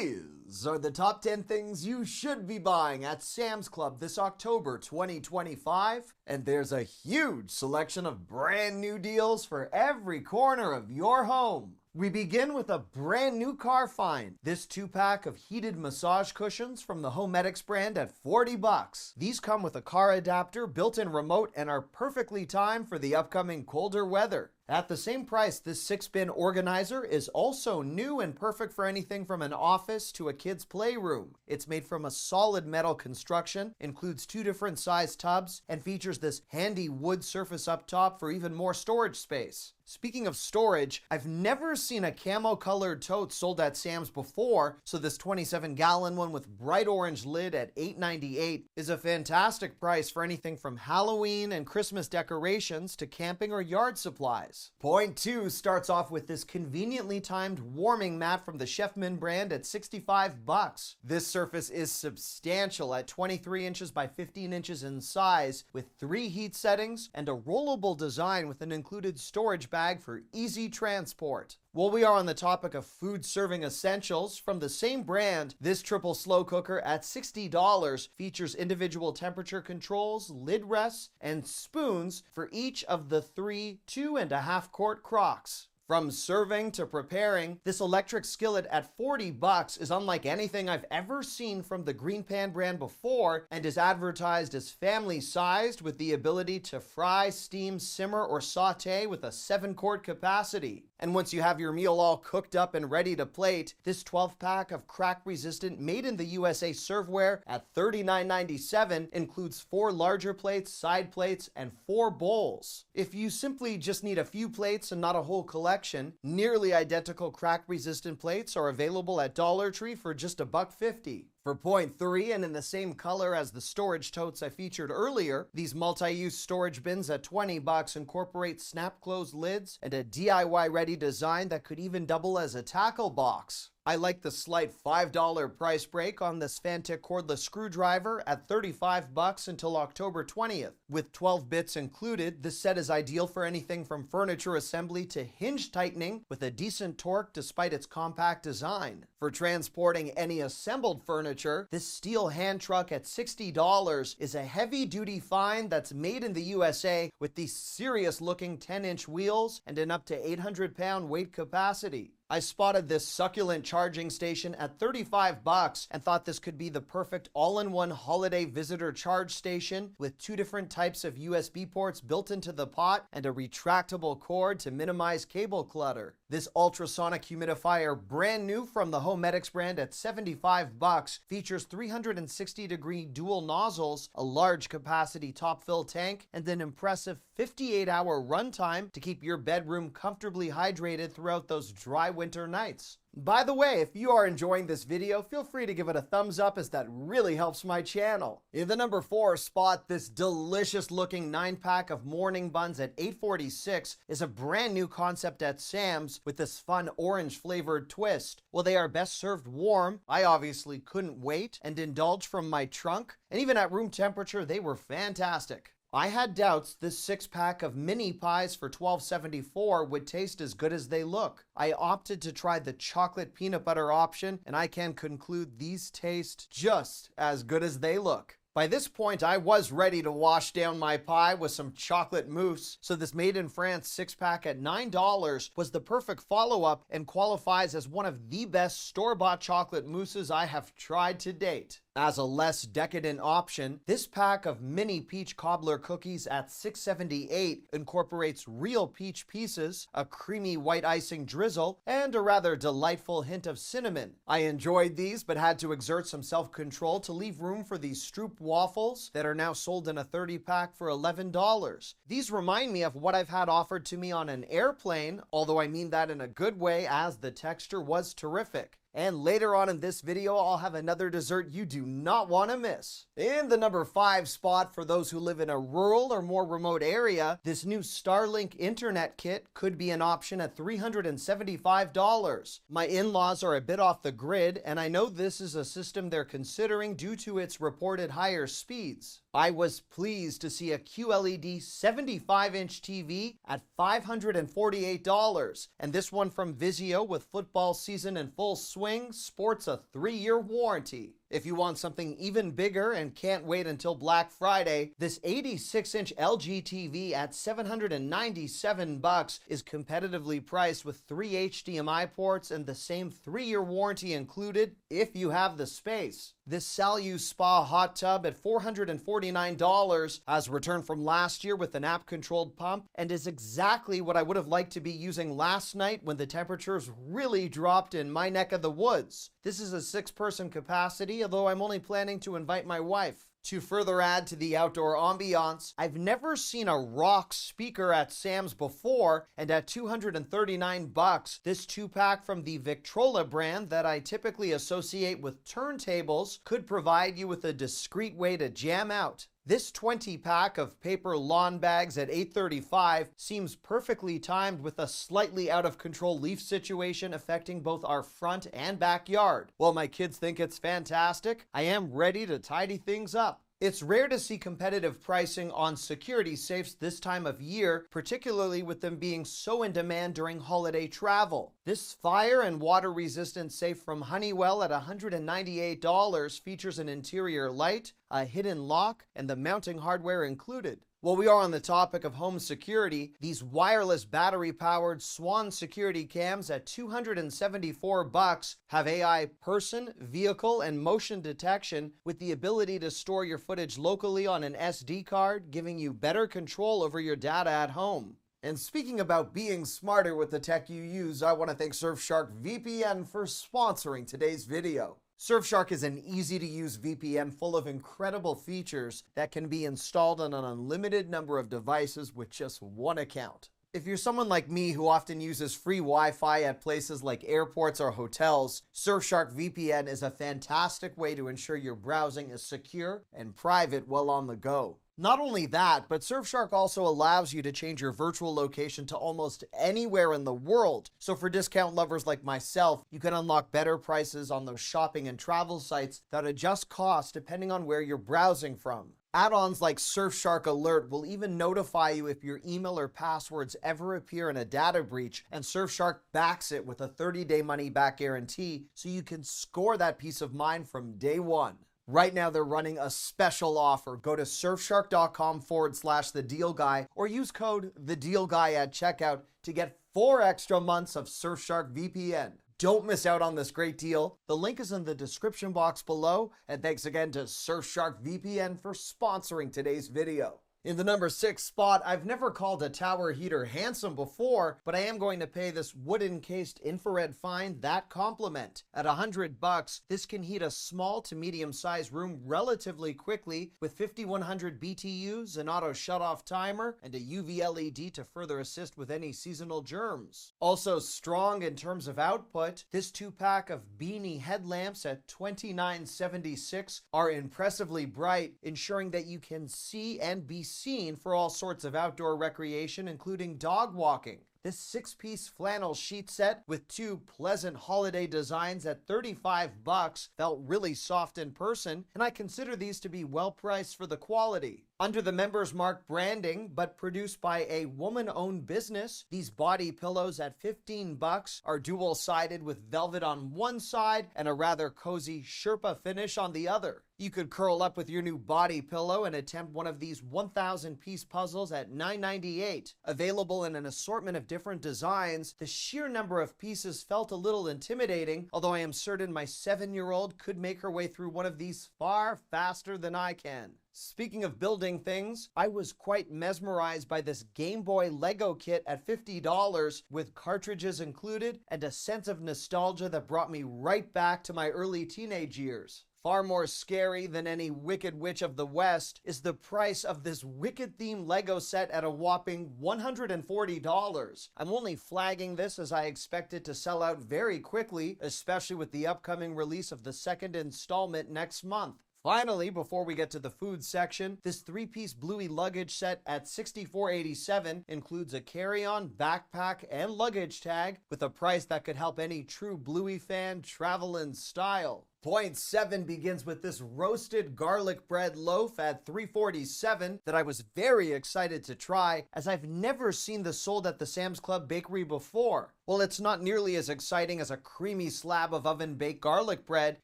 These are the top 10 things you should be buying at Sam's Club this October 2025, and there's a huge selection of brand new deals for every corner of your home. We begin with a brand new car find. This 2-pack of heated massage cushions from the Homedics brand at $40. These come with a car adapter, built-in remote, and are perfectly timed for the upcoming colder weather. At the same price, this 6-bin organizer is also new and perfect for anything from an office to a kid's playroom. It's made from a solid metal construction, includes 2 different size tubs, and features this handy wood surface up top for even more storage space. Speaking of storage, I've never seen a camo-colored tote sold at Sam's before, so this 27-gallon one with bright orange lid at $8.98 is a fantastic price for anything from Halloween and Christmas decorations to camping or yard supplies. Point 2 starts off with this conveniently timed warming mat from the Chefman brand at $65. This surface is substantial at 23 inches by 15 inches in size, with 3 heat settings and a rollable design with an included storage bag for easy transport. While we are on the topic of food serving essentials, from the same brand, this triple slow cooker at $60 features individual temperature controls, lid rests, and spoons for each of the 3 2.5-quart crocks. From serving to preparing, this electric skillet at $40 is unlike anything I've ever seen from the Green Pan brand before, and is advertised as family-sized with the ability to fry, steam, simmer, or saute with a 7-quart capacity. And once you have your meal all cooked up and ready to plate, this 12-pack of crack-resistant made-in-the-USA serveware at $39.97 includes 4 larger plates, side plates, and 4 bowls. If you simply just need a few plates and not a whole collection, nearly identical crack-resistant plates are available at Dollar Tree for just $1.50. For point 3, and in the same color as the storage totes I featured earlier, these multi-use storage bins at $20 incorporate snap-close lids and a DIY-ready design that could even double as a tackle box. I like the slight $5 price break on this Fantic cordless screwdriver at $35 until October 20th. With 12 bits included, this set is ideal for anything from furniture assembly to hinge tightening with a decent torque despite its compact design. For transporting any assembled furniture, this steel hand truck at $60 is a heavy-duty find that's made in the USA with these serious-looking 10-inch wheels and an up to 800-pound weight capacity. I spotted this succulent charging station at $35 and thought this could be the perfect all-in-one holiday visitor charge station with 2 different types of USB ports built into the pot and a retractable cord to minimize cable clutter. This ultrasonic humidifier, brand new from the Homedics brand at $75, features 360-degree dual nozzles, a large capacity top fill tank, and an impressive 58-hour runtime to keep your bedroom comfortably hydrated throughout those dry winter nights. By the way, if you are enjoying this video, feel free to give it a thumbs up as that really helps my channel. In the number 4 spot, this delicious looking 9-pack of morning buns at $8.46 is a brand new concept at Sam's with this fun orange flavored twist. While they are best served warm, I obviously couldn't wait and indulge from my trunk, and even at room temperature, they were fantastic. I had doubts this 6-pack of mini pies for $12.74 would taste as good as they look. I opted to try the chocolate peanut butter option, and I can conclude these taste just as good as they look. By this point, I was ready to wash down my pie with some chocolate mousse, so this Made in France 6-pack at $9 was the perfect follow-up and qualifies as one of the best store-bought chocolate mousses I have tried to date. As a less decadent option, this pack of mini peach cobbler cookies at $6.78 incorporates real peach pieces, a creamy white icing drizzle, and a rather delightful hint of cinnamon. I enjoyed these, but had to exert some self-control to leave room for these Stroop waffles that are now sold in a 30-pack for $11. These remind me of what I've had offered to me on an airplane, although I mean that in a good way as the texture was terrific. And later on in this video, I'll have another dessert you do not want to miss. In the number 5 spot, for those who live in a rural or more remote area, this new Starlink internet kit could be an option at $375. My in-laws are a bit off the grid, and I know this is a system they're considering due to its reported higher speeds. I was pleased to see a QLED 75-inch TV at $548, and this one from Vizio with football season in full swing swing sports a 3-year warranty. If you want something even bigger and can't wait until Black Friday, this 86-inch LG TV at $797 is competitively priced with 3 HDMI ports and the same 3-year warranty included if you have the space. This Salu Spa hot tub at $449 has returned from last year with an app-controlled pump and is exactly what I would have liked to be using last night when the temperatures really dropped in my neck of the woods. This is a 6-person capacity, although I'm only planning to invite my wife. To further add to the outdoor ambiance, I've never seen a rock speaker at Sam's before, and at $239, this 2-pack from the Victrola brand that I typically associate with turntables could provide you with a discreet way to jam out. This 20-pack of paper lawn bags at $835 seems perfectly timed with a slightly out-of-control leaf situation affecting both our front and backyard. While my kids think it's fantastic, I am ready to tidy things up. It's rare to see competitive pricing on security safes this time of year, particularly with them being so in demand during holiday travel. This fire and water resistant safe from Honeywell at $198 features an interior light, a hidden lock, and the mounting hardware included. While we are on the topic of home security, these wireless battery-powered Swan security cams at $274 have AI person, vehicle, and motion detection with the ability to store your footage locally on an SD card, giving you better control over your data at home. And speaking about being smarter with the tech you use, I want to thank Surfshark VPN for sponsoring today's video. Surfshark is an easy-to-use VPN full of incredible features that can be installed on an unlimited number of devices with just one account. If you're someone like me who often uses free Wi-Fi at places like airports or hotels, Surfshark VPN is a fantastic way to ensure your browsing is secure and private while on the go. Not only that, but Surfshark also allows you to change your virtual location to almost anywhere in the world. So for discount lovers like myself, you can unlock better prices on those shopping and travel sites that adjust costs depending on where you're browsing from. Add-ons like Surfshark Alert will even notify you if your email or passwords ever appear in a data breach, and Surfshark backs it with a 30-day money-back guarantee, so you can score that peace of mind from day one. Right now, they're running a special offer. Go to surfshark.com/thedealguy or use code TheDealGuy at checkout to get 4 extra months of Surfshark VPN. Don't miss out on this great deal. The link is in the description box below, and thanks again to Surfshark VPN for sponsoring today's video. In the number 6 spot, I've never called a tower heater handsome before, but I am going to pay this wood-encased infrared find that compliment. At $100, this can heat a small to medium-sized room relatively quickly with 5100 BTUs, an auto shut-off timer, and a UV LED to further assist with any seasonal germs. Also strong in terms of output, this 2-pack of beanie headlamps at $29.76 are impressively bright, ensuring that you can see and be seen for all sorts of outdoor recreation, including dog walking. This 6-piece flannel sheet set with 2 pleasant holiday designs at $35 felt really soft in person, and I consider these to be well priced for the quality. Under the Members Mark branding, but produced by a woman-owned business, these body pillows at $15 are dual-sided with velvet on one side and a rather cozy Sherpa finish on the other. You could curl up with your new body pillow and attempt one of these 1,000-piece puzzles at $9.98. Available in an assortment of different designs, the sheer number of pieces felt a little intimidating, although I am certain my 7-year-old could make her way through one of these far faster than I can. Speaking of building things, I was quite mesmerized by this Game Boy Lego kit at $50 with cartridges included and a sense of nostalgia that brought me right back to my early teenage years. Far more scary than any Wicked Witch of the West is the price of this Wicked-themed Lego set at a whopping $140. I'm only flagging this as I expect it to sell out very quickly, especially with the upcoming release of the second installment next month. Finally, before we get to the food section, this 3-piece Bluey luggage set at $64.87 includes a carry-on, backpack, and luggage tag with a price that could help any true Bluey fan travel in style. Point 7 begins with this roasted garlic bread loaf at $3.47 that I was very excited to try, as I've never seen this sold at the Sam's Club bakery before. While it's not nearly as exciting as a creamy slab of oven-baked garlic bread,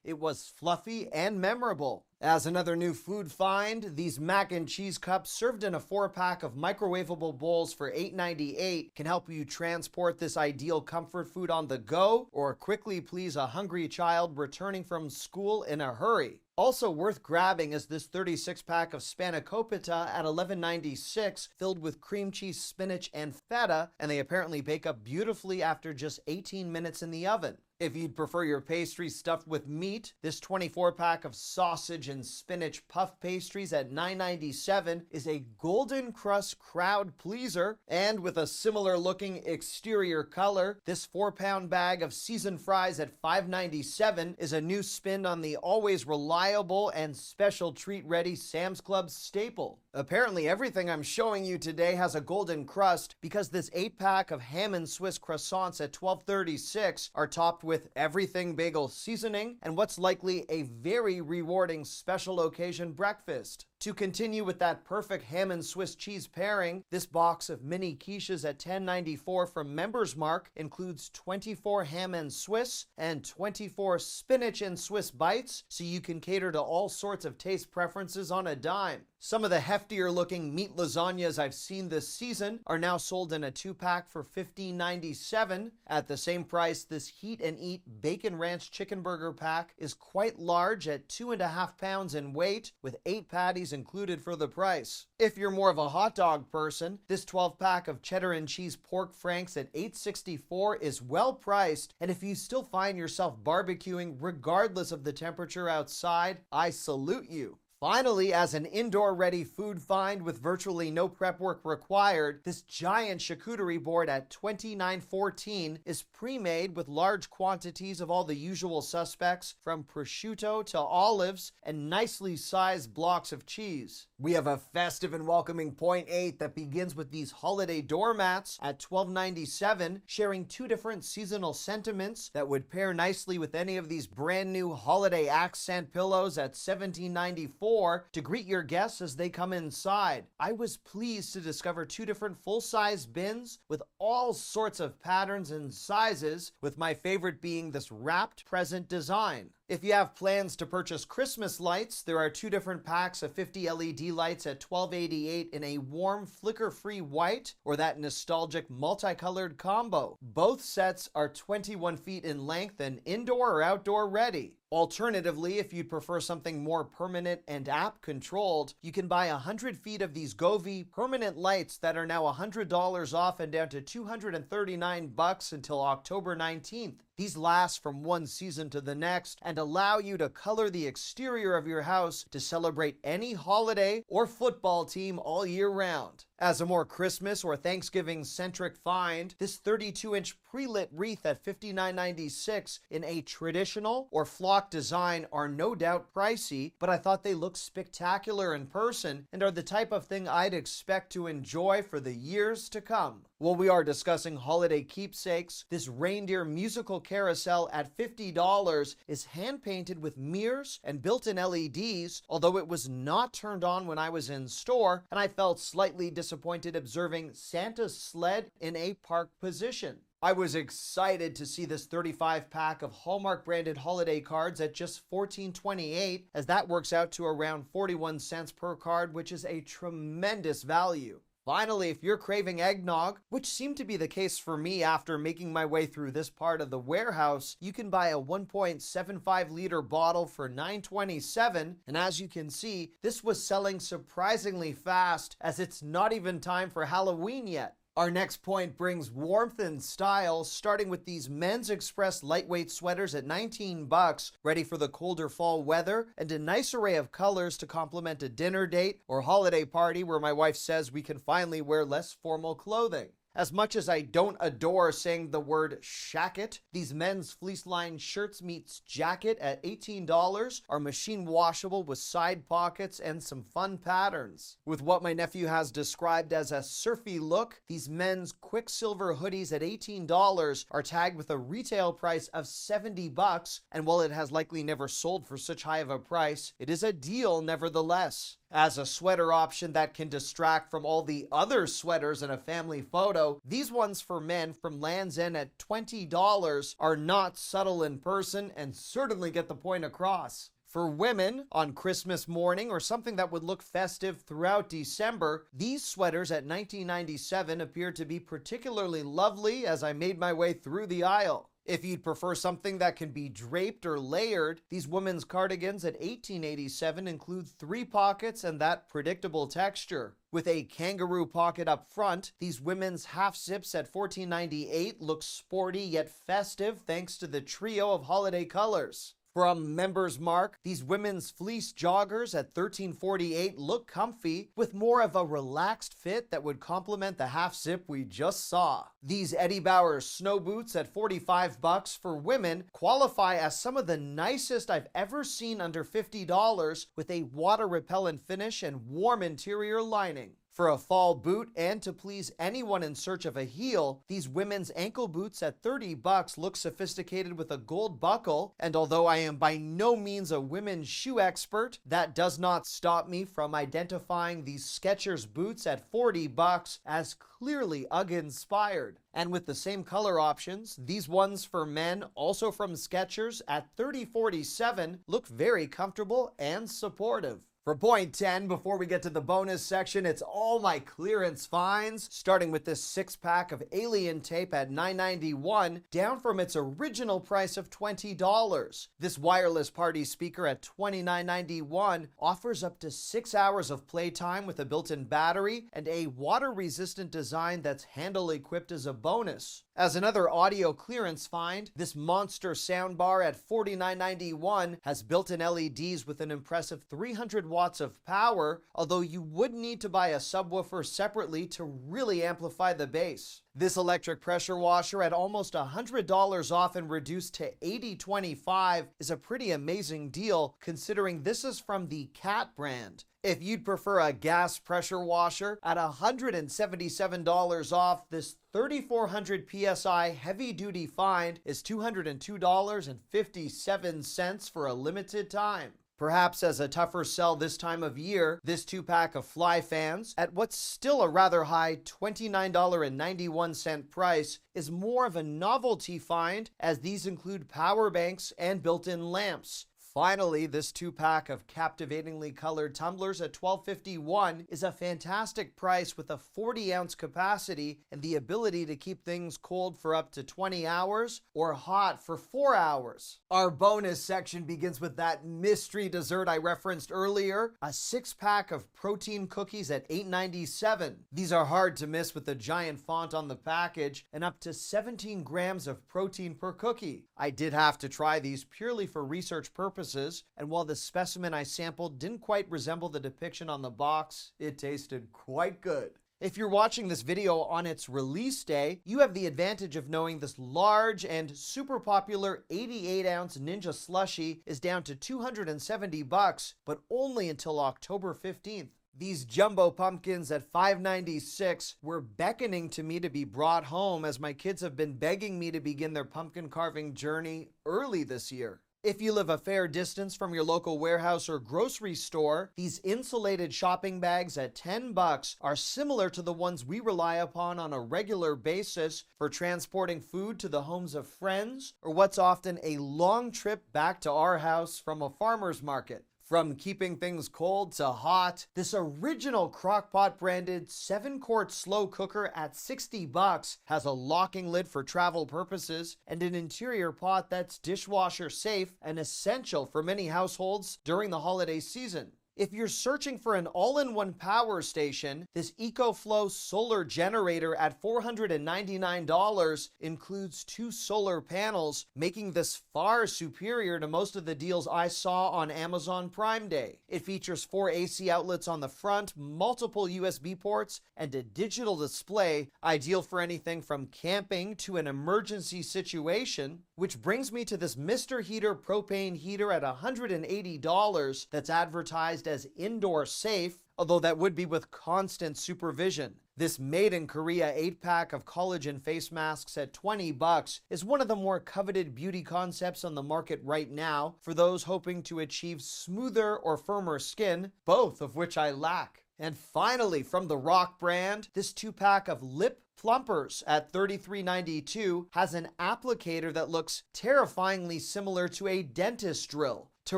it was fluffy and memorable. As another new food find, these mac and cheese cups served in a 4-pack of microwavable bowls for $8.98 can help you transport this ideal comfort food on the go or quickly please a hungry child returning from school in a hurry. Also worth grabbing is this 36-pack of spanakopita at $11.96, filled with cream cheese, spinach, and feta, and they apparently bake up beautifully after just 18 minutes in the oven. If you'd prefer your pastry stuffed with meat, this 24-pack of sausage and spinach puff pastries at $9.97 is a golden crust crowd pleaser, and with a similar looking exterior color, this 4-pound bag of seasoned fries at $5.97 is a new spin on the always reliable and special treat-ready Sam's Club staple. Apparently everything I'm showing you today has a golden crust because this 8-pack of ham and Swiss croissants at $12.36 are topped with everything bagel seasoning and what's likely a very rewarding special occasion breakfast. To continue with that perfect ham and Swiss cheese pairing, this box of mini quiches at $10.94 from Members Mark includes 24 ham and Swiss and 24 spinach and Swiss bites, so you can cater to all sorts of taste preferences on a dime. Some of the heftier looking meat lasagnas I've seen this season are now sold in a 2-pack for $15.97. At the same price, this Heat and Eat Bacon Ranch Chicken Burger pack is quite large at 2.5 pounds in weight, with 8 patties included for the price. If you're more of a hot dog person, this 12-pack of cheddar and cheese pork franks at $8.64 is well priced, and if you still find yourself barbecuing regardless of the temperature outside, I salute you. Finally, as an indoor-ready food find with virtually no prep work required, this giant charcuterie board at $29.14 is pre-made with large quantities of all the usual suspects, from prosciutto to olives and nicely sized blocks of cheese. We have a festive and welcoming point 8 that begins with these holiday doormats at $12.97, sharing 2 different seasonal sentiments that would pair nicely with any of these brand new holiday accent pillows at $17.94 to greet your guests as they come inside. I was pleased to discover 2 different full-size bins with all sorts of patterns and sizes, with my favorite being this wrapped present design. If you have plans to purchase Christmas lights, there are 2 different packs of 50 LED lights at $12.88 in a warm, flicker-free white, or that nostalgic multicolored combo. Both sets are 21 feet in length and indoor or outdoor ready. Alternatively, if you'd prefer something more permanent and app-controlled, you can buy 100 feet of these Govee permanent lights that are now $100 off and down to $239 until October 19th. These last from one season to the next and allow you to color the exterior of your house to celebrate any holiday or football team all year round. As a more Christmas or Thanksgiving-centric find, this 32-inch pre-lit wreath at $59.96 in a traditional or flock design are no doubt pricey, but I thought they looked spectacular in person and are the type of thing I'd expect to enjoy for the years to come. While we are discussing holiday keepsakes, this reindeer musical carousel at $50 is hand-painted with mirrors and built-in LEDs, although it was not turned on when I was in store, and I felt slightly disappointed observing Santa's sled in a park position. I was excited to see this 35-pack of Hallmark-branded holiday cards at just $14.28, as that works out to around 41 cents per card, which is a tremendous value. Finally, if you're craving eggnog, which seemed to be the case for me after making my way through this part of the warehouse, you can buy a 1.75-liter bottle for $9.27, and as you can see, this was selling surprisingly fast, as it's not even time for Halloween yet. Our next point brings warmth and style, starting with these Men's Express lightweight sweaters at $19, ready for the colder fall weather, and a nice array of colors to complement a dinner date or holiday party where my wife says we can finally wear less formal clothing. As much as I don't adore saying the word shacket, these men's fleece-lined shirts meets jacket at $18 are machine washable with side pockets and some fun patterns. With what my nephew has described as a surfy look, these men's Quicksilver hoodies at $18 are tagged with a retail price of $70, and while it has likely never sold for such high of a price, it is a deal nevertheless. As a sweater option that can distract from all the other sweaters in a family photo, these ones for men from Land's End at $20 are not subtle in person and certainly get the point across. For women, on Christmas morning or something that would look festive throughout December, these sweaters at $19.97 appear to be particularly lovely as I made my way through the aisle. If you'd prefer something that can be draped or layered, these women's cardigans at $18.87 include 3 pockets and that predictable texture. With a kangaroo pocket up front, these women's half zips at $14.98 look sporty yet festive thanks to the trio of holiday colors. From Members Mark, these women's fleece joggers at $13.48 look comfy with more of a relaxed fit that would complement the half zip we just saw. These Eddie Bauer snow boots at $45 for women qualify as some of the nicest I've ever seen under $50 with a water repellent finish and warm interior lining. For a fall boot and to please anyone in search of a heel, these women's ankle boots at $30 look sophisticated with a gold buckle, and although I am by no means a women's shoe expert, that does not stop me from identifying these Skechers boots at $40 as clearly UGG inspired. And with the same color options, these ones for men, also from Skechers at $30.47, look very comfortable and supportive. For point 10, before we get to the bonus section, it's all my clearance finds, starting with this 6-pack of Alien tape at $9.91, down from its original price of $20. This wireless party speaker at $29.91 offers up to 6 hours of playtime with a built-in battery and a water-resistant design that's handle-equipped as a bonus. As another audio clearance find, this monster soundbar at $49.91 has built-in LEDs with an impressive 300 watts of power, although you would need to buy a subwoofer separately to really amplify the bass. This electric pressure washer at almost $100 off and reduced to $80.25 is a pretty amazing deal considering this is from the Cat brand. If you'd prefer a gas pressure washer, at $177 off, this 3,400 PSI heavy-duty find is $202.57 for a limited time. Perhaps as a tougher sell this time of year, this 2-pack of Fly fans, at what's still a rather high $29.91 price, is more of a novelty find as these include power banks and built-in lamps. Finally, this 2-pack of captivatingly colored tumblers at $12.51 is a fantastic price with a 40-ounce capacity and the ability to keep things cold for up to 20 hours or hot for 4 hours. Our bonus section begins with that mystery dessert I referenced earlier, a 6-pack of protein cookies at $8.97. These are hard to miss with the giant font on the package and up to 17 grams of protein per cookie. I did have to try these purely for research purposes, and while the specimen I sampled didn't quite resemble the depiction on the box, it tasted quite good. If you're watching this video on its release day, you have the advantage of knowing this large and super popular 88-ounce Ninja Slushie is down to $270, but only until October 15th. These jumbo pumpkins at $5.96 were beckoning to me to be brought home as my kids have been begging me to begin their pumpkin carving journey early this year. If you live a fair distance from your local warehouse or grocery store, these insulated shopping bags at $10 are similar to the ones we rely upon on a regular basis for transporting food to the homes of friends or what's often a long trip back to our house from a farmer's market. From keeping things cold to hot, this original Crock-Pot branded 7-quart slow cooker at $60 has a locking lid for travel purposes and an interior pot that's dishwasher safe and essential for many households during the holiday season. If you're searching for an all-in-one power station, this EcoFlow solar generator at $499 includes 2 solar panels, making this far superior to most of the deals I saw on Amazon Prime Day. It features 4 AC outlets on the front, multiple USB ports, and a digital display, ideal for anything from camping to an emergency situation. Which brings me to this Mr. Heater propane heater at $180 that's advertised as indoor safe, although that would be with constant supervision. This made in Korea 8-pack of collagen face masks at $20 is one of the more coveted beauty concepts on the market right now for those hoping to achieve smoother or firmer skin, both of which I lack. And finally, from the Rock brand, this 2-pack of lip plumpers at $33.92 has an applicator that looks terrifyingly similar to a dentist drill. To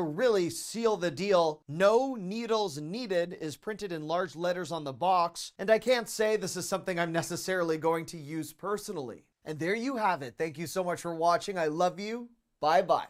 really seal the deal, "No needles needed" is printed in large letters on the box, and I can't say this is something I'm necessarily going to use personally. And there you have it. Thank you so much for watching. I love you. Bye-bye.